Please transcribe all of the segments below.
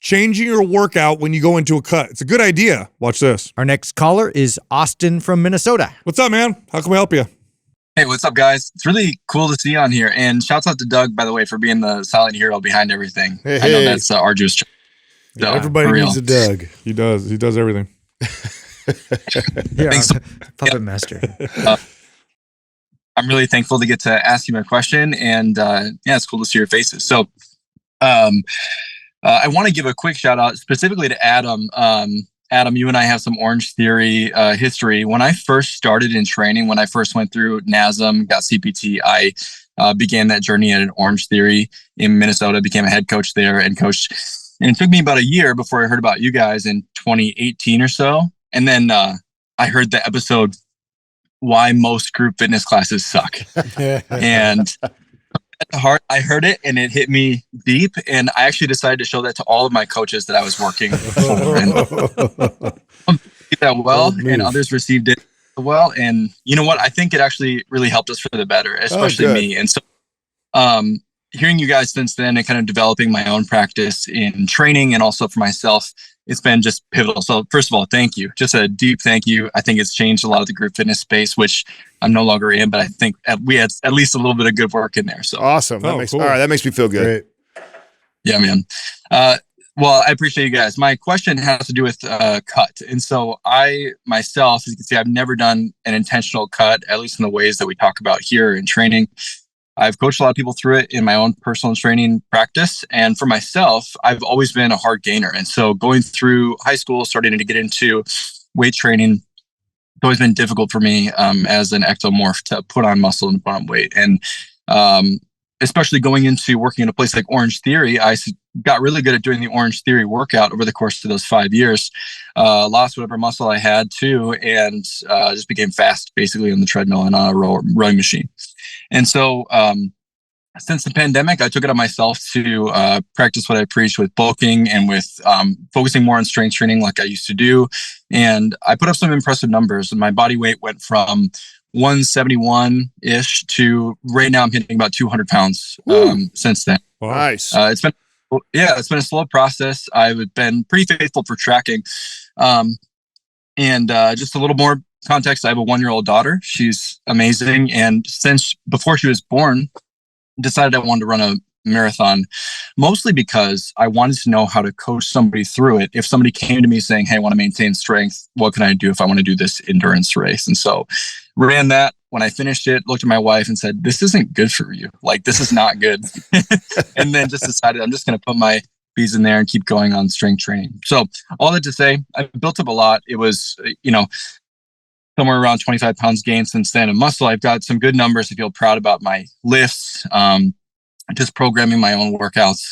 changing your workout when you go into a cut. It's a good idea. Watch this. Our next caller is Austin from Minnesota. What's up, man? How can we help you? Hey, what's up, guys? It's really cool to see you on here. And shouts out to Doug, by the way, for being the silent hero behind everything. Hey, I know that's arduous. Yeah, everybody needs a Doug. He does. He does everything. Yeah, puppet master. I'm really thankful to get to ask you my question. And it's cool to see your faces. So I want to give a quick shout out specifically to Adam. Adam, you and I have some Orange Theory history. When I first started in training, when I first went through NASM, got CPT, I began that journey at an Orange Theory in Minnesota, became a head coach there and coached. And it took me about a year before I heard about you guys in 2018 or so. And then I heard the episode, Why Most Group Fitness Classes Suck. And at the heart, I heard it and it hit me deep. And I actually decided to show that to all of my coaches that I was working for. And some received that well, and others received it well. And you know what? I think it actually really helped us for the better, especially me. And so hearing you guys since then and kind of developing my own practice in training and also for myself, it's been just pivotal. So first of all, thank you. Just a deep thank you. I think it's changed a lot of the group fitness space, which I'm no longer in, but I think we had at least a little bit of good work in there. So awesome. That makes, cool. All right, that makes me feel good. Great. Yeah, man. Well, I appreciate you guys. My question has to do with cut. And so I myself, as you can see, I've never done an intentional cut, at least in the ways that we talk about here in training. I've coached a lot of people through it in my own personal training practice. And for myself, I've always been a hard gainer. And so going through high school, starting to get into weight training, it's always been difficult for me as an ectomorph to put on muscle and put on weight. And especially going into working in a place like Orange Theory, I got really good at doing the Orange Theory workout over the course of those 5 years. Lost whatever muscle I had too, and just became fast basically on the treadmill and on a rowing machine. And so since the pandemic, I took it on myself to practice what I preach with bulking and with focusing more on strength training like I used to do. And I put up some impressive numbers. And my body weight went from 171-ish to right now I'm hitting about 200 pounds since then. Nice. It's been a slow process. I've been pretty faithful for tracking. And just a little more context, I have a 1-year-old daughter. She's amazing. And since before she was born, decided I wanted to run a marathon, mostly because I wanted to know how to coach somebody through it. If somebody came to me saying, hey, I want to maintain strength, what can I do if I want to do this endurance race? And so ran that. When I finished it, looked at my wife and said, this isn't good for you. Like, this is not good. And then just decided I'm just going to put my bees in there and keep going on strength training. So all that to say, I built up a lot. It was, somewhere around 25 pounds gained since then of muscle. I've got some good numbers. I feel proud about my lifts, just programming my own workouts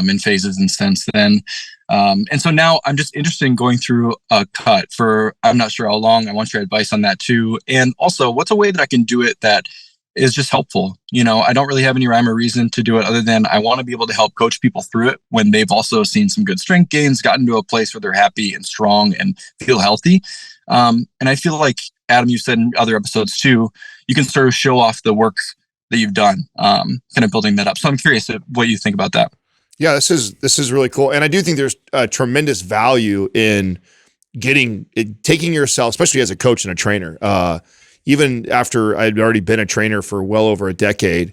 in phases and since then. And so now I'm just interested in going through a cut for, I'm not sure how long. I want your advice on that too. And also, what's a way that I can do it that is just helpful? I don't really have any rhyme or reason to do it other than I want to be able to help coach people through it when they've also seen some good strength gains, gotten to a place where they're happy and strong and feel healthy. And I feel like, Adam, you said in other episodes too, you can sort of show off the work that you've done, kind of building that up. So I'm curious what you think about that. Yeah, this is really cool. And I do think there's a tremendous value in taking yourself, especially as a coach and a trainer, even after I'd already been a trainer for well over a decade,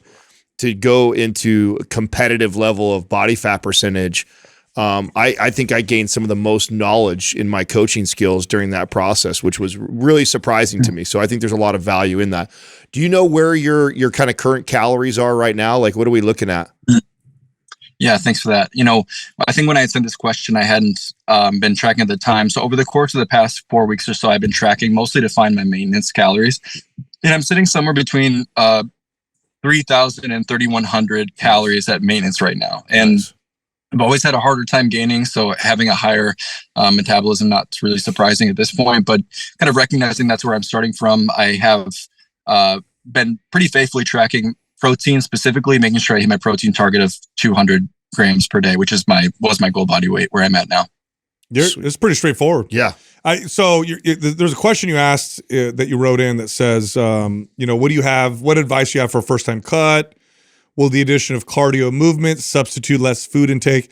to go into a competitive level of body fat percentage. I think I gained some of the most knowledge in my coaching skills during that process, which was really surprising to me. So I think there's a lot of value in that. Do you know where your kind of current calories are right now? Like, what are we looking at? Yeah, thanks for that. I think when I had sent this question, I hadn't been tracking at the time. So over the course of the past 4 weeks or so, I've been tracking mostly to find my maintenance calories. And I'm sitting somewhere between 3,000 and 3,100 calories at maintenance right now. And I've always had a harder time gaining, so having a higher metabolism, not really surprising at this point, but kind of recognizing that's where I'm starting from. I have been pretty faithfully tracking protein, specifically making sure I hit my protein target of 200 grams per day, which was my goal body weight where I'm at now. It's pretty straightforward. Yeah. There's a question you asked that you wrote in that says, what advice you have for a first time cut? Will the addition of cardio movement substitute less food intake?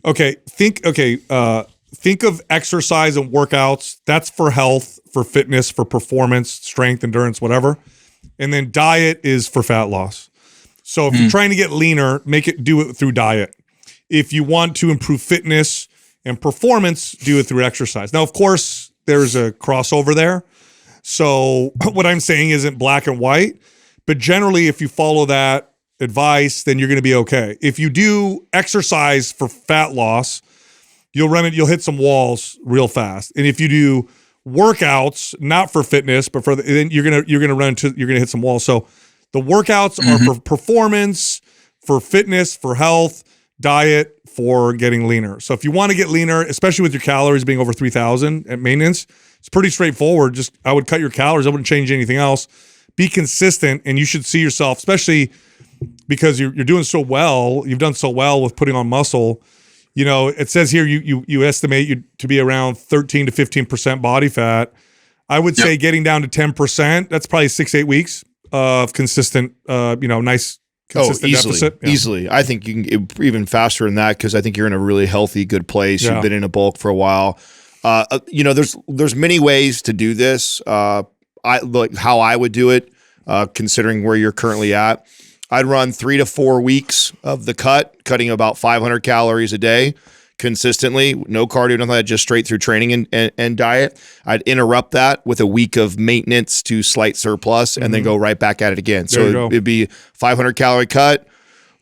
Okay, think of exercise and workouts. That's for health, for fitness, for performance, strength, endurance, whatever. And then diet is for fat loss. So if you're trying to get leaner, do it through diet. If you want to improve fitness and performance, do it through exercise. Now, of course, there's a crossover there. So what I'm saying isn't black and white, but generally, if you follow that advice, then you're going to be okay. If you do exercise for fat loss, you'll hit some walls real fast. And if you do workouts, not for fitness, but then you're going to hit some walls. So the workouts are for performance, for fitness, for health, diet, for getting leaner. So if you want to get leaner, especially with your calories being over 3,000 at maintenance, it's pretty straightforward. I would cut your calories. I wouldn't change anything else. Be consistent, and you should see yourself, especially because you're doing so well. You've done so well with putting on muscle. You know, it says here you estimate you to be around 13 to 15% body fat. I would say getting down to 10%. That's probably 6-8 weeks of consistent. Nice. Consistent easily, deficit. Yeah. Easily. I think you can get even faster than that because I think you're in a really healthy, good place. Yeah. You've been in a bulk for a while. There's many ways to do this. I like how I would do it, considering where you're currently at. I'd run 3 to 4 weeks of the cutting about 500 calories a day consistently, no cardio, nothing like that, just straight through training and diet. I'd interrupt that with a week of maintenance to slight surplus and then go right back at it again. So it'd be 500 calorie cut.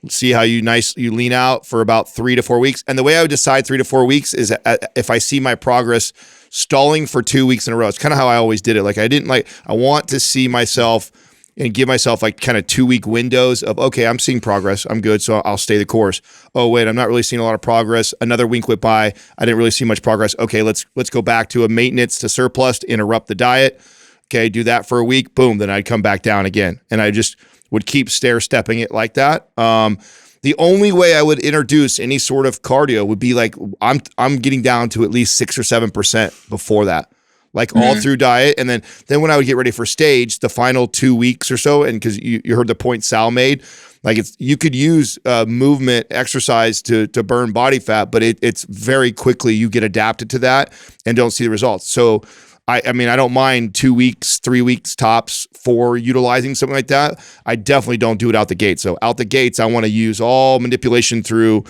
See how you lean out for about 3 to 4 weeks. And the way I would decide 3 to 4 weeks is if I see my progress stalling for 2 weeks in a row. It's kind of how I always did it. I want to see myself and give myself like kind of 2 week windows of, okay, I'm seeing progress. I'm good. So I'll stay the course. Oh, wait, I'm not really seeing a lot of progress. Another week went by. I didn't really see much progress. Okay, let's go back to a maintenance to surplus to interrupt the diet. Okay, do that for a week. Boom. Then I'd come back down again. And I just would keep stair-stepping it like that. The only way I would introduce any sort of cardio would be like I'm getting down to at least 6 or 7% before that, like all through diet. And then when I would get ready for stage, the final 2 weeks or so, and because you heard the point Sal made, like you could use movement exercise to burn body fat, but it's very quickly you get adapted to that and don't see the results. So I mean, I don't mind 2 weeks, 3 weeks tops for utilizing something like that. I definitely don't do it out the gate. So out the gates, I want to use all manipulation through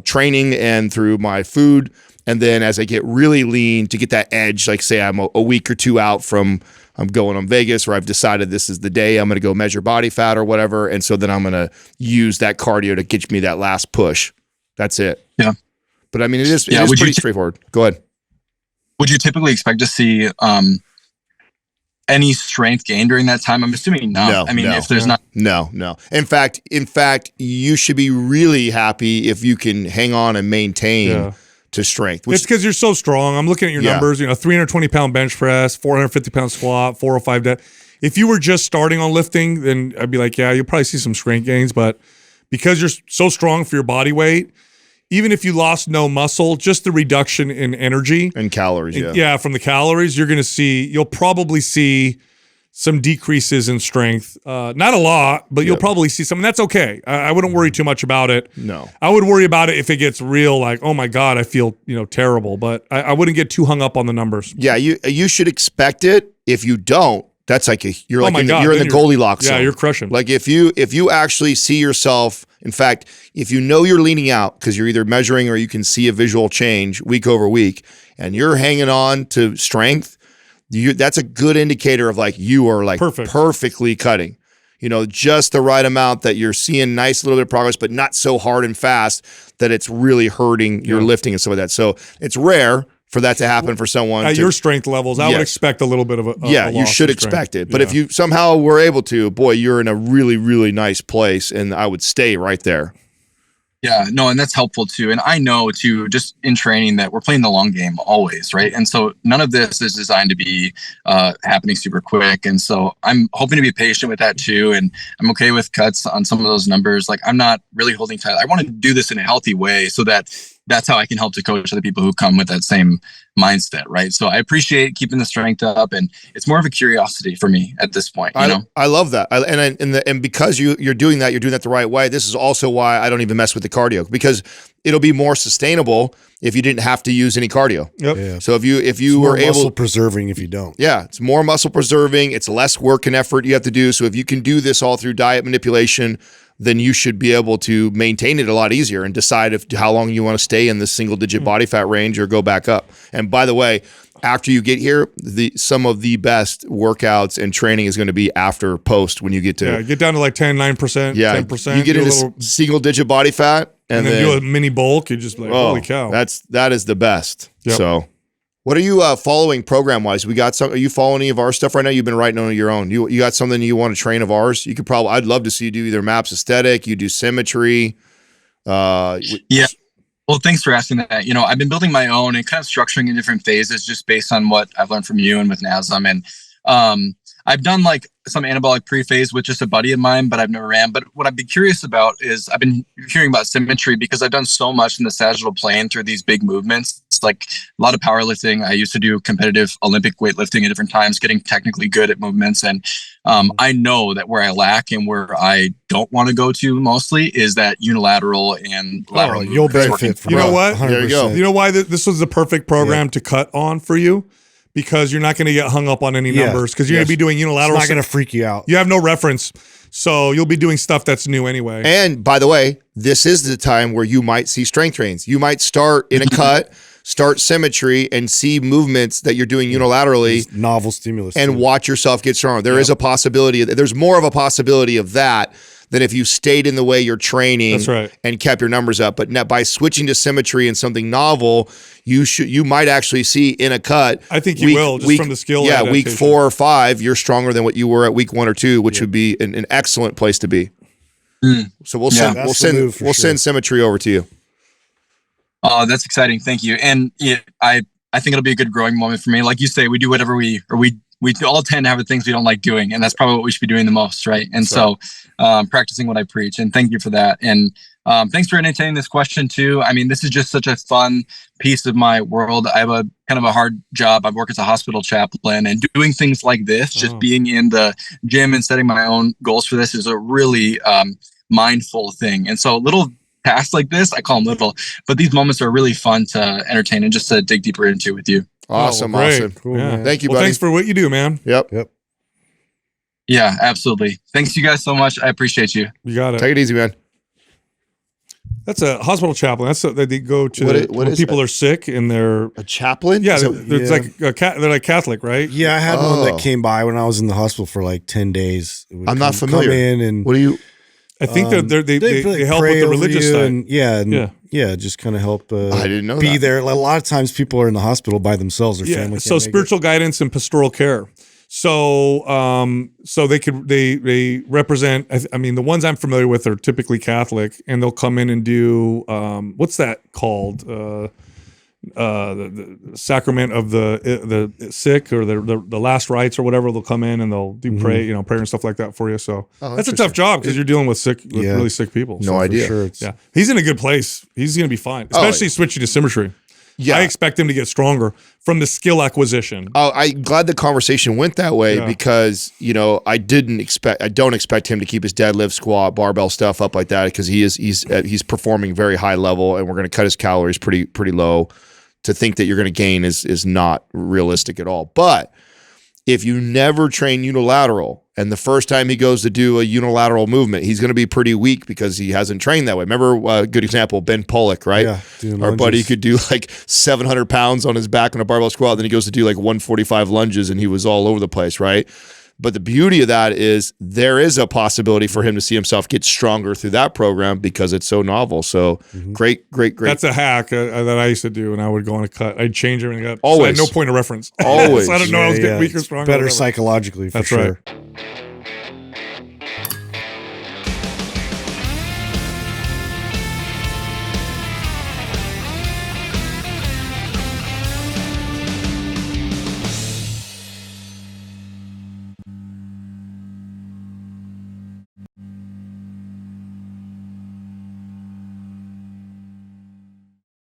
training and through my food. And then as I get really lean to get that edge, like say I'm a week or two out from I'm going on Vegas or I've decided this is the day I'm going to go measure body fat or whatever. And so then I'm going to use that cardio to get me that last push. That's it. Yeah. But I mean, it is pretty straightforward. Go ahead. Would you typically expect to see any strength gain during that time? I'm assuming no. If there's not. No. In fact, you should be really happy if you can hang on and maintain to strength. It's because you're so strong. I'm looking at your numbers, 320-pound bench press, 450-pound squat, 405 dead. If you were just starting on lifting, then I'd be like, yeah, you'll probably see some strength gains. But because you're so strong for your body weight, even if you lost no muscle, just the reduction in energy and calories, from the calories, you'll probably see some decreases in strength. Not a lot, but you'll probably see some, and that's okay. I wouldn't worry too much about it. No. I would worry about it if it gets real, like, oh my God, I feel, terrible, but I wouldn't get too hung up on the numbers. Yeah, you should expect it. If you don't, that's like you're in the Goldilocks zone. Yeah, you're crushing. Like if you actually see yourself, in fact, if you know you're leaning out because you're either measuring or you can see a visual change week over week, and you're hanging on to strength, that's a good indicator of like you are like perfectly cutting. Just the right amount that you're seeing nice little bit of progress, but not so hard and fast that it's really hurting your lifting and stuff like that. So it's rare for that to happen for someone at your strength levels. I would expect a little bit of a you should expect it. But if you somehow were able to, boy, you're in a really, really nice place, and I would stay right there. Yeah, no, and that's helpful too. And I know too, just in training, that we're playing the long game always, right? And so none of this is designed to be happening super quick. And so I'm hoping to be patient with that too. And I'm okay with cuts on some of those numbers. Like I'm not really holding tight. I want to do this in a healthy way so that that's how I can help to coach other people who come with that same mindset, right? So I appreciate keeping the strength up, and it's more of a curiosity for me at this point. You know, I love that, and because you're doing that the right way. This is also why I don't even mess with the cardio, because it'll be more sustainable if you didn't have to use any cardio. Yep. Yeah. So if you More were able, muscle preserving if you don't. yeah, it's more muscle preserving. It's less work and effort you have to do. So if you can do this all through diet manipulation, then you should be able to maintain it a lot easier and decide how long you want to stay in this single digit body fat range or go back up. And by the way, after you get here, some of the best workouts and training is going to be after post when you get to get down to like 9%, 10%. you get do a into little- single digit body fat and then do a mini bulk. You just like, holy cow. that is the best. Yep. So, what are you following program wise? We got some. Are you following any of our stuff right now? You've been writing on your own. You got something you want to train of ours? You could probably. I'd love to see you do either MAPS Aesthetic. You do Symmetry. Yeah. Well, thanks for asking that. You know, I've been building my own and kind of structuring in different phases just based on what I've learned from you and with NASM. And I've done like some anabolic pre-phase with just a buddy of mine, but I've never ran. But what I'd be curious about is I've been hearing about Symmetry because I've done so much in the sagittal plane through these big movements. It's like a lot of powerlifting. I used to do competitive Olympic weightlifting at different times, getting technically good at movements. And I know that where I lack and where I don't want to go to mostly is that unilateral and lateral. You'll movements. benefit from You know it, what? 100%. There you go. You know why this was the perfect program to cut on for you? Because you're not going to get hung up on any Yeah. numbers because you're going to be doing It's unilateral. not going to freak you out. You have no reference. So you'll be doing stuff that's new anyway. And by the way, this is the time where you might see strength trains. You might start in a cut, start Symmetry, and see movements that you're doing unilaterally, It's novel stimulus. and too. watch yourself get stronger. There is a possibility. There's more of a possibility of that than if you stayed in the way you're training That's right. and kept your numbers up. But now, by switching to Symmetry and something novel, you might actually see in a cut. I think you will, just from the skill Yeah, week adaptation. 4 or 5, you're stronger than what you were at week 1 or 2, which would be an excellent place to be. So we'll Yeah. send That's the move for we'll sure. send Symmetry over to you. Oh, that's exciting. Thank you. And yeah, I think it'll be a good growing moment for me. Like you say, we do whatever we all tend to have the things we don't like doing, and that's probably what we should be doing the most, right? And so practicing what I preach, and thank you for that. And thanks for entertaining this question too. I mean, this is just such a fun piece of my world. I have a kind of a hard job. I work as a hospital chaplain, and doing things like this, just being in the gym and setting my own goals for this is a really mindful thing. And so little tasks like this, I call them little, but these moments are really fun to entertain and just to dig deeper into with you. Awesome, Oh, great. awesome. Cool, Yeah. man. Thank you, Well, buddy. thanks for what you do, man. Yep. Yeah, absolutely. Thanks you guys so much. I appreciate you. You got it. Take it easy, man. That's a hospital chaplain. That's that they go to What when is people that? are sick and they're A chaplain? yeah, Is it- it's yeah. like they're like Catholic, right? Yeah, I had one Oh. that came by when I was in the hospital for like 10 days. It would I'm not come familiar. in and what do you? I think they like, help pray with the over religious you side. and Yeah. just kind of help. I didn't know be that. there. Like, a lot of times people are in the hospital by themselves. Their family. So can't make spiritual guidance and pastoral care. So so they represent. I mean, the ones I'm familiar with are typically Catholic, and they'll come in and do what's that called? The sacrament of the sick or the last rites or whatever. They'll come in and they'll do prayer and stuff like that for you. So that's a tough job because you're dealing with Yeah. really sick people. No So, it. idea. For sure, it's, Yeah, he's in a good place. He's going to be fine, especially switching to Symmetry. Yeah. I expect him to get stronger from the skill acquisition. I'm glad the conversation went that way Yeah. because, I don't expect him to keep his deadlift, squat, barbell stuff up like that because he's performing very high level and we're going to cut his calories pretty low. To think that you're going to gain is not realistic at all. But if you never train unilateral and the first time he goes to do a unilateral movement, he's going to be pretty weak because he hasn't trained that way. Remember a good example, Ben Pollock, right? Yeah, doing Our buddy lunges. could do like 700 pounds on his back on a barbell squat. Then he goes to do like 145 lunges and he was all over the place, right? But the beauty of that is there is a possibility for him to see himself get stronger through that program because it's so novel. So great. That's a hack that I used to do, and I would go on a cut. I'd change everything up. Always. So I had no point of reference. Always. So I don't know I was getting weaker, It's stronger. better whatever. psychologically for That's sure. right.